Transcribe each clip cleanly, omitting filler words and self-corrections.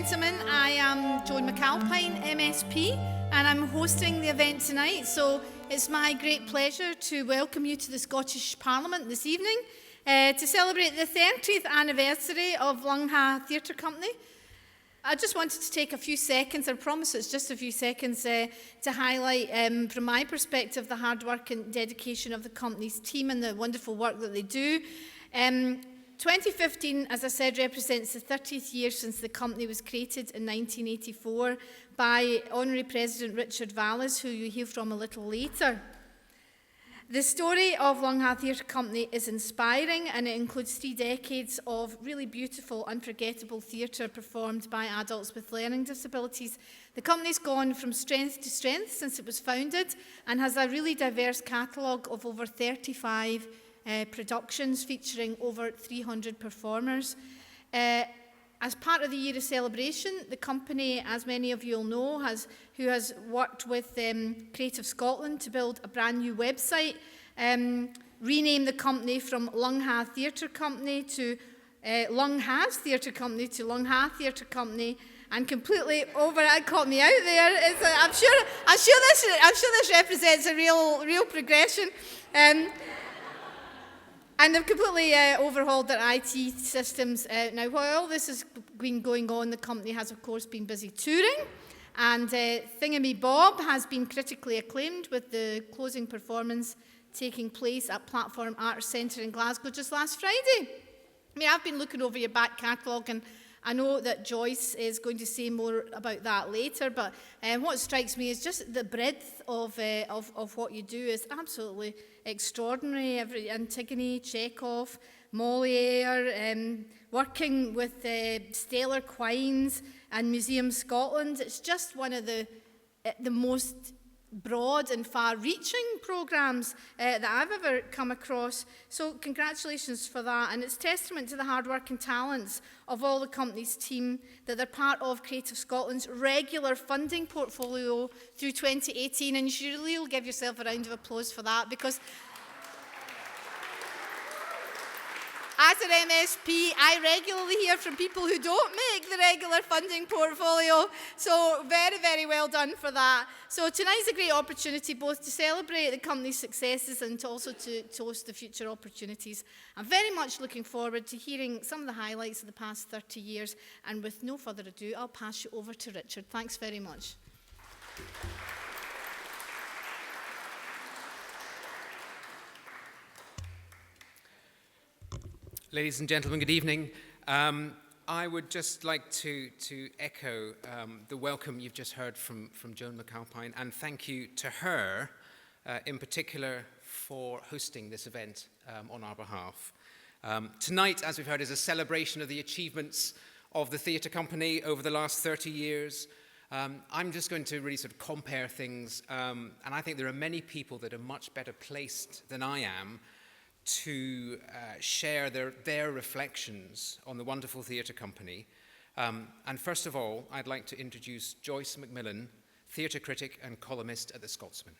gentlemen, I am Joan McAlpine MSP and I'm hosting the event tonight, so it's my great pleasure to welcome you to the Scottish Parliament this evening to celebrate the 30th anniversary of Lungha Theatre Company. I just wanted to take a few seconds, I promise it's just a few seconds, to highlight from my perspective the hard work and dedication of the company's team and the wonderful work that they do. 2015, as I said, represents the 30th year since the company was created in 1984 by Honorary President Richard Vallis, who you'll hear from a little later. The story of Lungha Theatre Company is inspiring, and it includes 3 decades of really beautiful, unforgettable theatre performed by adults with learning disabilities. The company's gone from strength to strength since it was founded and has a really diverse catalogue of over 35 productions featuring over 300 performers. As part of the year of celebration, the company, as many of you will know, has worked with Creative Scotland to build a brand new website, rename the company from Lungha Theatre Company to Lungha's Theatre Company to Lungha Theatre Company, and completely it caught me out there. I'm sure this represents a real progression. And they've completely overhauled their IT systems. Now, while all this has been going on, the company has, of course, been busy touring. And Thingamy Bob has been critically acclaimed with the closing performance taking place at Platform Arts Centre in Glasgow just last Friday. I mean, I've been looking over your back catalogue, and I know that Joyce is going to say more about that later, but what strikes me is just the breadth of what you do is absolutely extraordinary. Antigone, Chekhov, Molière, working with Stellar Quines and Museum Scotland. It's just one of the most broad and far-reaching programmes that I've ever come across. So congratulations for that, and it's testament to the hard work and talents of all the company's team that they're part of Creative Scotland's regular funding portfolio through 2018, and you should really give yourself a round of applause for that, because as an MSP, I regularly hear from people who don't make the regular funding portfolio. So very, very well done for that. So tonight's a great opportunity both to celebrate the company's successes and also to toast the future opportunities. I'm very much looking forward to hearing some of the highlights of the past 30 years. And with no further ado, I'll pass you over to Richard. Thanks very much. Ladies and gentlemen, good evening. I would just like to echo the welcome you've just heard from Joan McAlpine, and thank you to her in particular for hosting this event on our behalf. Tonight, as we've heard, is a celebration of the achievements of the theatre company over the last 30 years. I'm just going to really sort of compare things, and I think there are many people that are much better placed than I am to share their reflections on the wonderful theatre company. And first of all, I'd like to introduce Joyce McMillan, theatre critic and columnist at The Scotsman.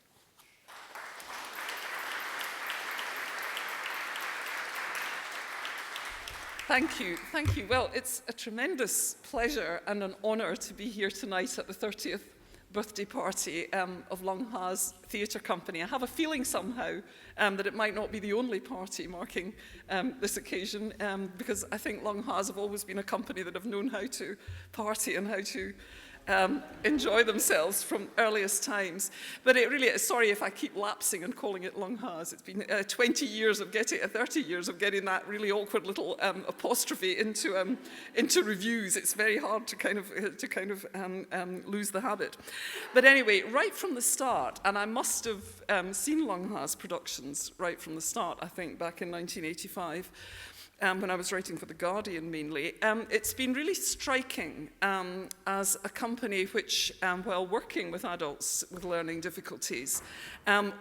Thank you. Well, it's a tremendous pleasure and an honour to be here tonight at the 30th birthday party of Lungha's Theatre Company. I have a feeling somehow that it might not be the only party marking this occasion, because I think Lungha's have always been a company that have known how to party and how to enjoy themselves from earliest times. But it really is, sorry if I keep lapsing and calling it Lungha's. It's been 30 years of getting that really awkward little apostrophe into reviews. It's very hard to kind of lose the habit. But anyway, right from the start, and I must have seen Lungha's productions right from the start, I think, back in 1985. When I was writing for The Guardian mainly, it's been really striking as a company which, while working with adults with learning difficulties,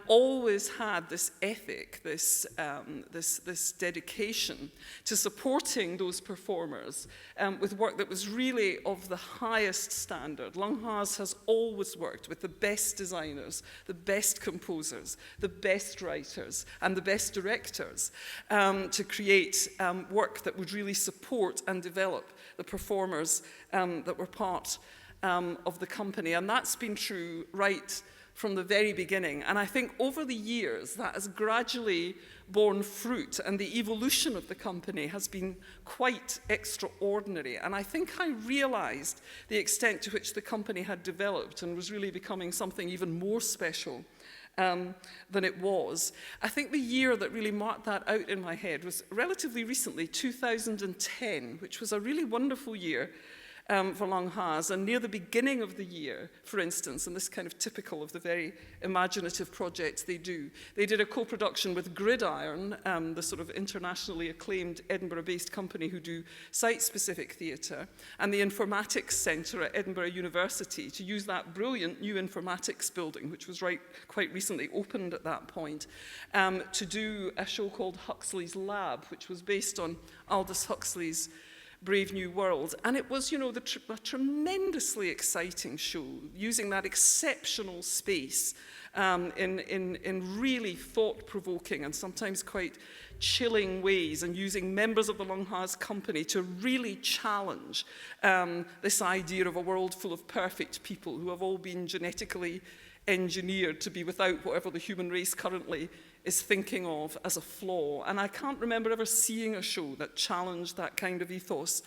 always had this ethic, this dedication to supporting those performers with work that was really of the highest standard. Lungha's has always worked with the best designers, the best composers, the best writers, and the best directors to create work that would really support and develop the performers that were part of the company. And that's been true right from the very beginning. And I think over the years that has gradually borne fruit, and the evolution of the company has been quite extraordinary. And I think I realized the extent to which the company had developed and was really becoming something even more special than it was. I think the year that really marked that out in my head was relatively recently, 2010, which was a really wonderful year for Long Has. And near the beginning of the year, for instance, and this is kind of typical of the very imaginative projects they do, they did a co-production with Gridiron, the sort of internationally acclaimed Edinburgh-based company who do site-specific theatre, and the Informatics Centre at Edinburgh University, to use that brilliant new informatics building, which was quite recently opened at that point, to do a show called Huxley's Lab, which was based on Aldous Huxley's Brave New World. And it was, you know, a tremendously exciting show, using that exceptional space in really thought-provoking and sometimes quite chilling ways, and using members of the Long Has company to really challenge this idea of a world full of perfect people who have all been genetically engineered to be without whatever the human race currently is thinking of as a flaw. And I can't remember ever seeing a show that challenged that kind of ethos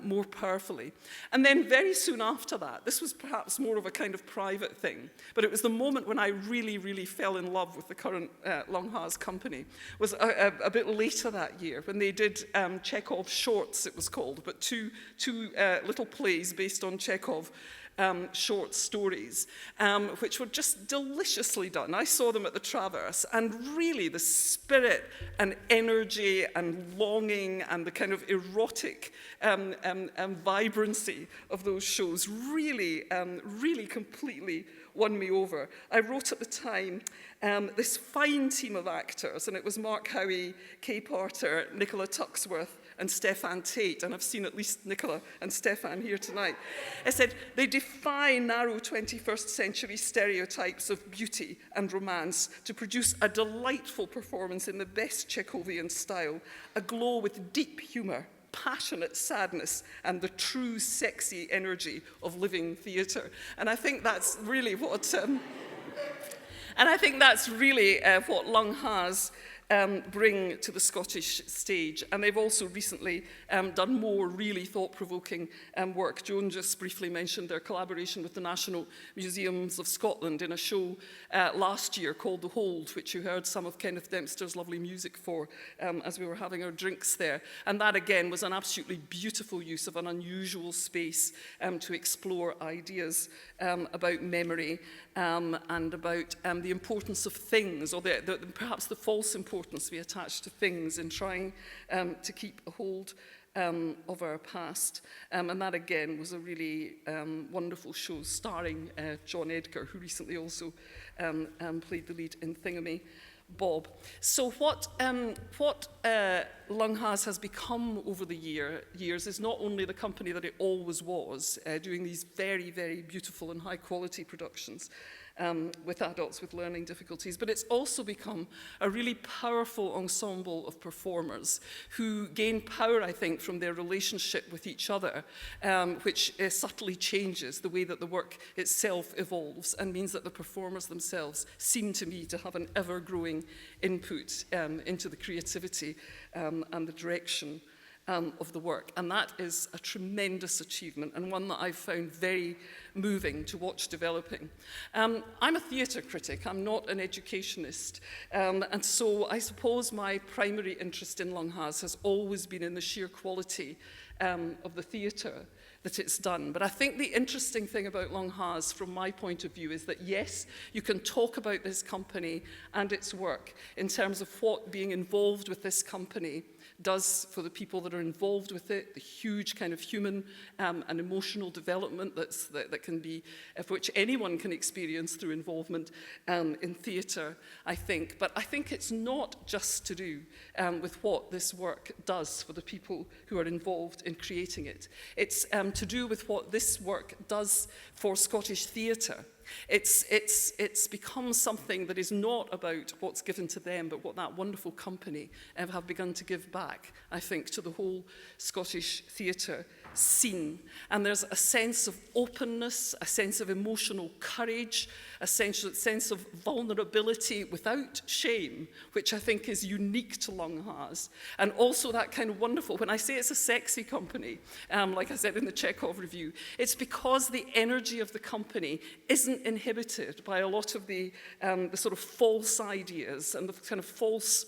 more powerfully. And then very soon after that, this was perhaps more of a kind of private thing, but it was the moment when I really, really fell in love with the current Long Has company, was a bit later that year, when they did Chekhov's Shorts, it was called, but two little plays based on Chekhov short stories, which were just deliciously done. I saw them at the Traverse, and really the spirit and energy and longing and the kind of erotic vibrancy of those shows really completely won me over. I wrote at the time this fine team of actors, and it was Mark Howey, Kay Porter, Nicola Tuxworth, and Stefan Tate, and I've seen at least Nicola and Stefan here tonight. I said, they defy narrow 21st century stereotypes of beauty and romance to produce a delightful performance in the best Chekhovian style, aglow with deep humour, passionate sadness, and the true sexy energy of living theatre. And I think that's really what what Long Has bring to the Scottish stage. And they've also recently done more really thought-provoking work. Joan just briefly mentioned their collaboration with the National Museums of Scotland in a show last year called The Hold, which you heard some of Kenneth Dempster's lovely music for as we were having our drinks there. And that, again, was an absolutely beautiful use of an unusual space to explore ideas about memory and about the importance of things, or perhaps the false importance we attach to things in trying to keep a hold of our past. And that, again, was a really wonderful show starring John Edgar, who recently also played the lead in Thingamy Bob. So what Long has become over the years is not only the company that it always was, doing these very, very beautiful and high-quality productions, with adults with learning difficulties, but it's also become a really powerful ensemble of performers who gain power, I think, from their relationship with each other, which subtly changes the way that the work itself evolves, and means that the performers themselves seem to me to have an ever-growing input into the creativity and the direction of the work. And that is a tremendous achievement, and one that I've found very moving to watch developing. I'm a theatre critic, I'm not an educationist, and so I suppose my primary interest in Long has always been in the sheer quality of the theatre that it's done. But I think the interesting thing about Long Has, from my point of view, is that yes, you can talk about this company and its work in terms of what being involved with this company does for the people that are involved with it, the huge kind of human and emotional development that can be, of which anyone can experience through involvement in theatre, I think. But I think it's not just to do with what this work does for the people who are involved in creating it. It's to do with what this work does for Scottish theatre. It's become something that is not about what's given to them, but what that wonderful company have begun to give back, I think, to the whole Scottish theatre scene. And there's a sense of openness, a sense of emotional courage, a sense of vulnerability without shame, which I think is unique to Lunghas. And also that kind of wonderful, when I say it's a sexy company, like I said in the Chekhov review, it's because the energy of the company isn't inhibited by a lot of the sort of false ideas and the kind of false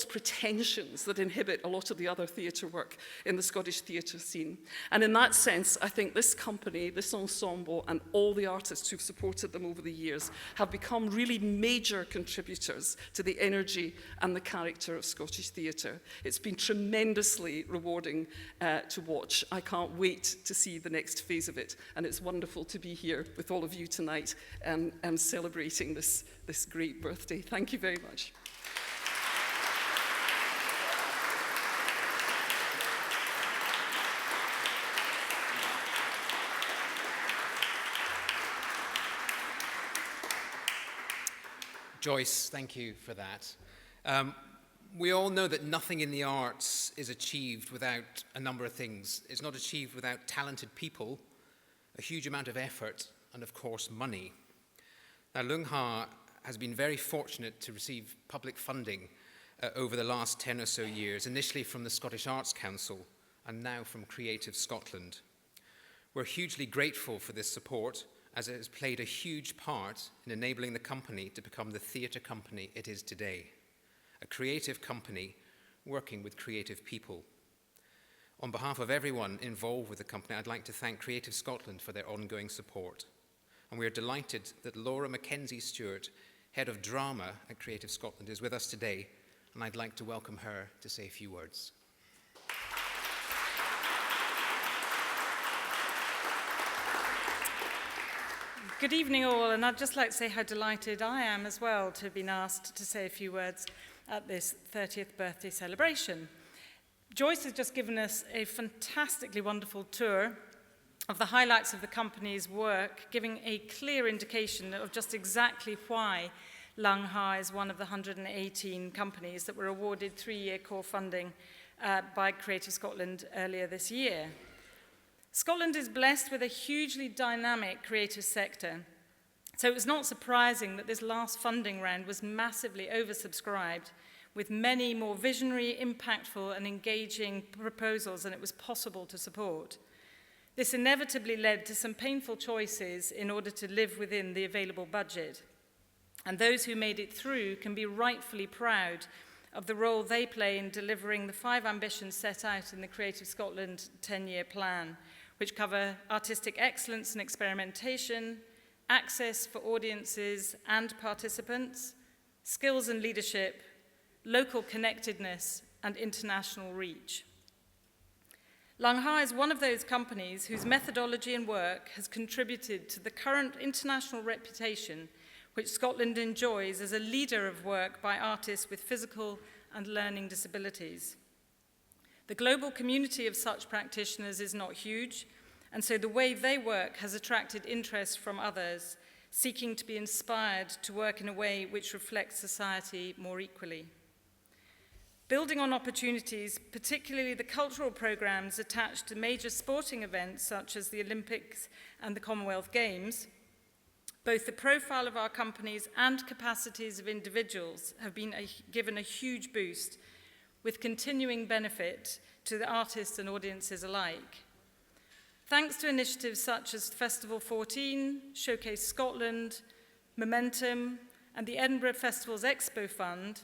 pretensions that inhibit a lot of the other theatre work in the Scottish theatre scene. And in that sense, I think this company, this ensemble, and all the artists who've supported them over the years have become really major contributors to the energy and the character of Scottish theatre. It's been tremendously rewarding to watch. I can't wait to see the next phase of it, and it's wonderful to be here with all of you tonight and celebrating this great birthday. Thank you very much. Joyce, thank you for that. We all know that nothing in the arts is achieved without a number of things. It's not achieved without talented people, a huge amount of effort, and of course, money. Now, Lungha has been very fortunate to receive public funding over the last 10 or so years, initially from the Scottish Arts Council and now from Creative Scotland. We're hugely grateful for this support, as it has played a huge part in enabling the company to become the theatre company it is today, a creative company working with creative people. On behalf of everyone involved with the company, I'd like to thank Creative Scotland for their ongoing support. And we are delighted that Laura Mackenzie-Stuart, Head of Drama at Creative Scotland, is with us today, and I'd like to welcome her to say a few words. Good evening all, and I'd just like to say how delighted I am as well to have been asked to say a few words at this 30th birthday celebration. Joyce has just given us a fantastically wonderful tour of the highlights of the company's work, giving a clear indication of just exactly why Lungha is one of the 118 companies that were awarded 3-year core funding by Creative Scotland earlier this year. Scotland is blessed with a hugely dynamic creative sector, so it was not surprising that this last funding round was massively oversubscribed, with many more visionary, impactful and engaging proposals than it was possible to support. This inevitably led to some painful choices in order to live within the available budget, and those who made it through can be rightfully proud of the role they play in delivering the 5 ambitions set out in the Creative Scotland 10-year plan, which cover artistic excellence and experimentation, access for audiences and participants, skills and leadership, local connectedness, and international reach. Lungha is one of those companies whose methodology and work has contributed to the current international reputation which Scotland enjoys as a leader of work by artists with physical and learning disabilities. The global community of such practitioners is not huge, and so the way they work has attracted interest from others, seeking to be inspired to work in a way which reflects society more equally. Building on opportunities, particularly the cultural programs attached to major sporting events such as the Olympics and the Commonwealth Games, both the profile of our companies and capacities of individuals have been given a huge boost, with continuing benefit to the artists and audiences alike. Thanks to initiatives such as Festival 14, Showcase Scotland, Momentum, and the Edinburgh Festival's Expo Fund,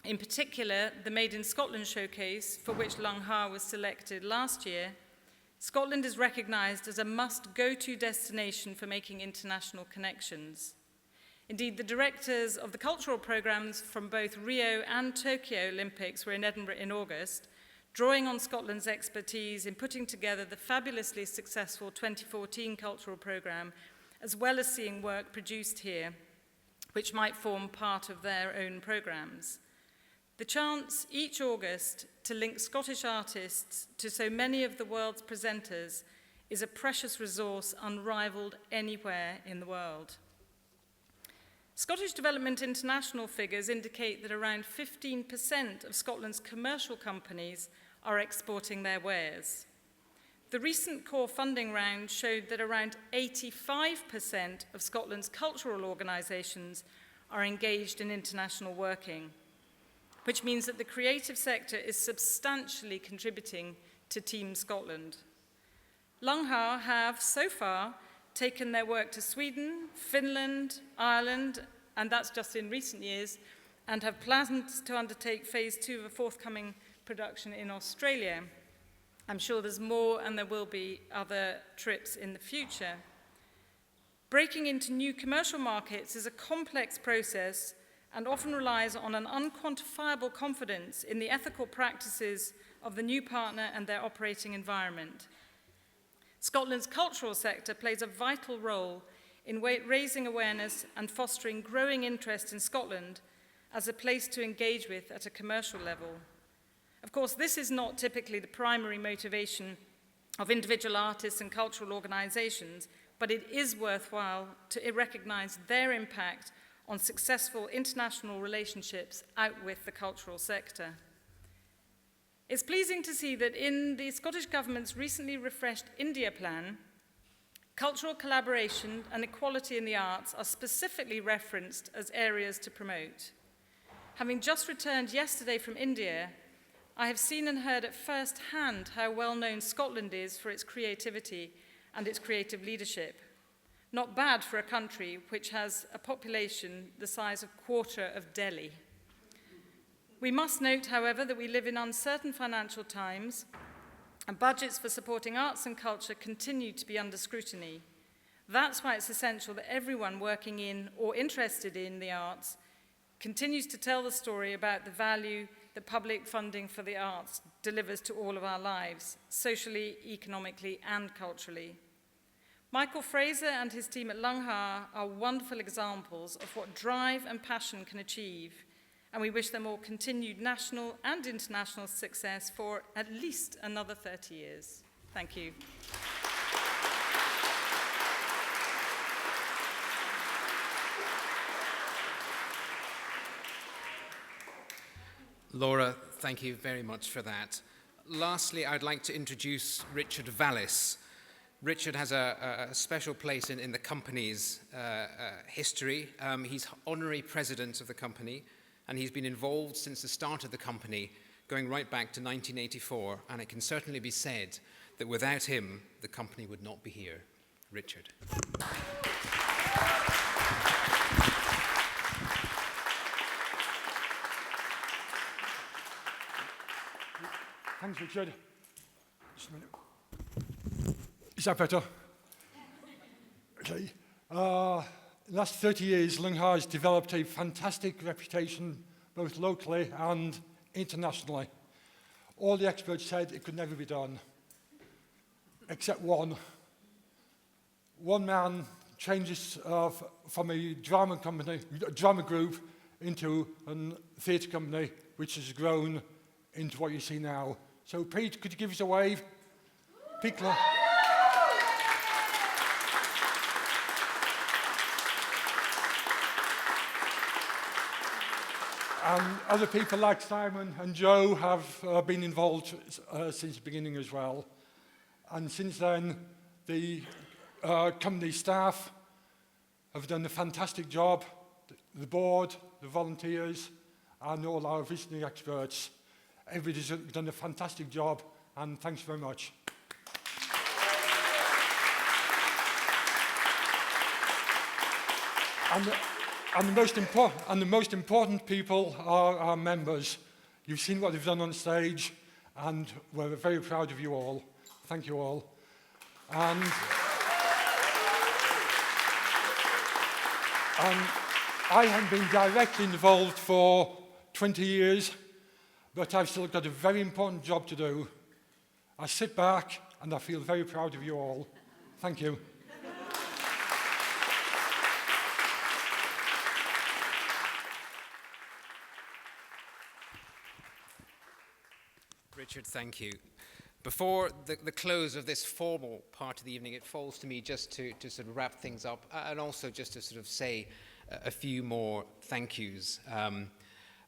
in particular the Made in Scotland Showcase, for which Lungha was selected last year, Scotland is recognised as a must-go-to destination for making international connections. Indeed, the directors of the cultural programmes from both Rio and Tokyo Olympics were in Edinburgh in August, drawing on Scotland's expertise in putting together the fabulously successful 2014 cultural programme, as well as seeing work produced here, which might form part of their own programmes. The chance each August to link Scottish artists to so many of the world's presenters is a precious resource unrivaled anywhere in the world. Scottish Development International figures indicate that around 15% of Scotland's commercial companies are exporting their wares. The recent core funding round showed that around 85% of Scotland's cultural organisations are engaged in international working, which means that the creative sector is substantially contributing to Team Scotland. Lungha have, so far, taken their work to Sweden, Finland, Ireland, and that's just in recent years, and have plans to undertake phase 2 of a forthcoming production in Australia. I'm sure there's more, and there will be other trips in the future. Breaking into new commercial markets is a complex process and often relies on an unquantifiable confidence in the ethical practices of the new partner and their operating environment. Scotland's cultural sector plays a vital role in raising awareness and fostering growing interest in Scotland as a place to engage with at a commercial level. Of course, this is not typically the primary motivation of individual artists and cultural organisations, but it is worthwhile to recognise their impact on successful international relationships out with the cultural sector. It's pleasing to see that in the Scottish Government's recently refreshed India plan, cultural collaboration and equality in the arts are specifically referenced as areas to promote. Having just returned yesterday from India, I have seen and heard at first hand how well known Scotland is for its creativity and its creative leadership. Not bad for a country which has a population the size of a quarter of Delhi. We must note, however, that we live in uncertain financial times, and budgets for supporting arts and culture continue to be under scrutiny. That's why it's essential that everyone working in or interested in the arts continues to tell the story about the value that public funding for the arts delivers to all of our lives, socially, economically, and culturally. Michael Fraser and his team at Lungha are wonderful examples of what drive and passion can achieve, and we wish them all continued national and international success for at least another 30 years. Thank you. Laura, thank you very much for that. Lastly, I'd like to introduce Richard Vallis. Richard has a special place in the company's history. He's honorary president of the company, and he's been involved since the start of the company, going right back to 1984, and it can certainly be said that without him, the company would not be here. Richard. Thanks, Richard. Just a minute. Is that better? Okay. In the last 30 years, Lungha has developed a fantastic reputation, both locally and internationally. All the experts said it could never be done, except one. One man changes from a drama group into a theatre company, which has grown into what you see now. So, Pete, could you give us a wave? Pete. And other people like Simon and Joe have been involved since the beginning as well. And since then, the company staff have done a fantastic job. The board, the volunteers, and all our visiting experts. Everybody's done a fantastic job, and thanks very much. And the most important people are our members. You've seen what they've done on stage, and we're very proud of you all. Thank you all. And I haven't been directly involved for 20 years, but I've still got a very important job to do. I sit back and I feel very proud of you all. Thank you. Richard, thank you. Before the close of this formal part of the evening, it falls to me just to sort of wrap things up and also just to sort of say a few more thank yous.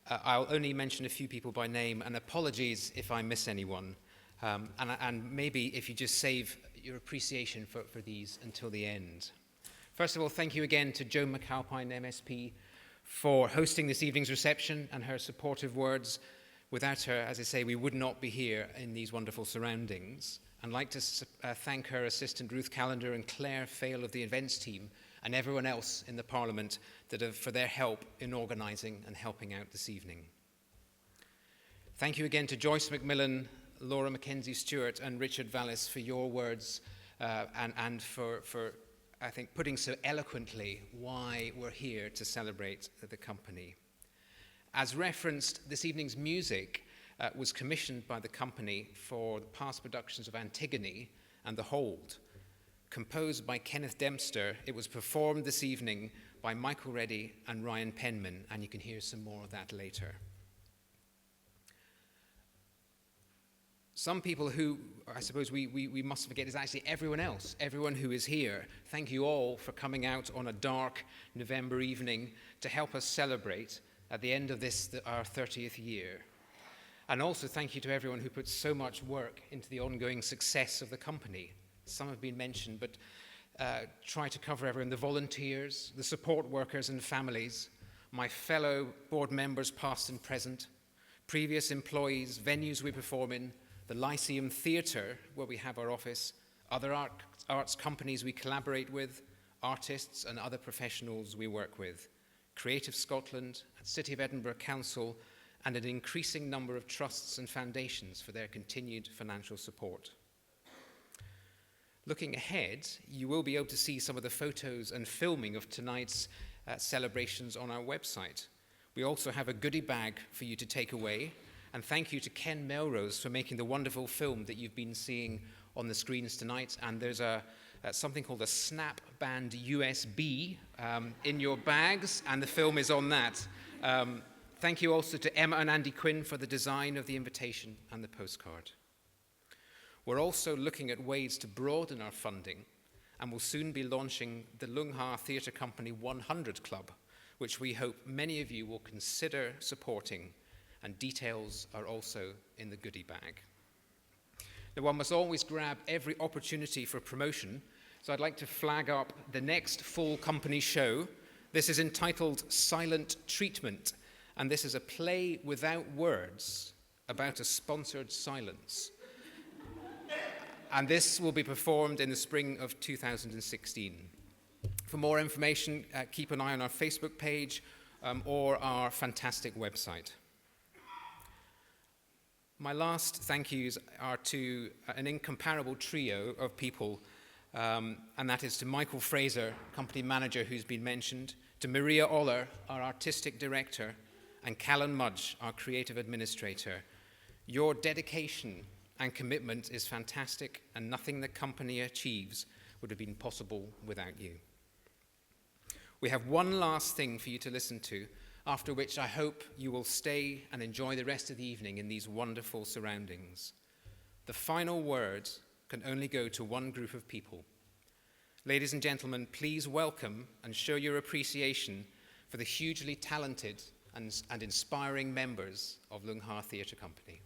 I'll only mention a few people by name, and apologies if I miss anyone. And maybe if you just save your appreciation for these until the end. First of all, thank you again to Joan McAlpine MSP for hosting this evening's reception and her supportive words. Without her, as I say, we would not be here in these wonderful surroundings. I'd like to thank her assistant Ruth Callender and Claire Fail of the events team and everyone else in the Parliament for their help in organising and helping out this evening. Thank you again to Joyce McMillan, Laura Mackenzie-Stuart and Richard Vallis for your words and for, I think, putting so eloquently why we're here to celebrate the company. As referenced, this evening's music was commissioned by the company for the past productions of Antigone and The Hold. Composed by Kenneth Dempster, it was performed this evening by Michael Reddy and Ryan Penman, and you can hear some more of that later. Some people who I suppose we must forget is actually everyone else, everyone who is here. Thank you all for coming out on a dark November evening to help us celebrate at the end of this, our 30th year. And also thank you to everyone who puts so much work into the ongoing success of the company. Some have been mentioned, but try to cover everyone: the volunteers, the support workers and families, my fellow board members past and present, previous employees, venues we perform in, the Lyceum Theatre where we have our office, other arts companies we collaborate with, artists and other professionals we work with, Creative Scotland, City of Edinburgh Council, and an increasing number of trusts and foundations for their continued financial support. Looking ahead, you will be able to see some of the photos and filming of tonight's celebrations on our website. We also have a goodie bag for you to take away, and thank you to Ken Melrose for making the wonderful film that you've been seeing on the screens tonight. And there's something called a Snap Band USB in your bags, and the film is on that. Thank you also to Emma and Andy Quinn for the design of the invitation and the postcard. We're also looking at ways to broaden our funding, and will soon be launching the Lung Ha Theatre Company 100 Club, which we hope many of you will consider supporting, and details are also in the goodie bag. Now, one must always grab every opportunity for promotion, so I'd like to flag up the next full company show. This is entitled Silent Treatment, and this is a play without words about a sponsored silence. And this will be performed in the spring of 2016. For more information, keep an eye on our Facebook page or our fantastic website. My last thank yous are to an incomparable trio of people, and that is to Michael Fraser, company manager who's been mentioned, to Maria Oller, our artistic director, and Callan Mudge, our creative administrator. Your dedication and commitment is fantastic, and nothing the company achieves would have been possible without you. We have one last thing for you to listen to, after which I hope you will stay and enjoy the rest of the evening in these wonderful surroundings. The final word can only go to one group of people. Ladies and gentlemen, please welcome and show your appreciation for the hugely talented and inspiring members of Lung Ha Theatre Company.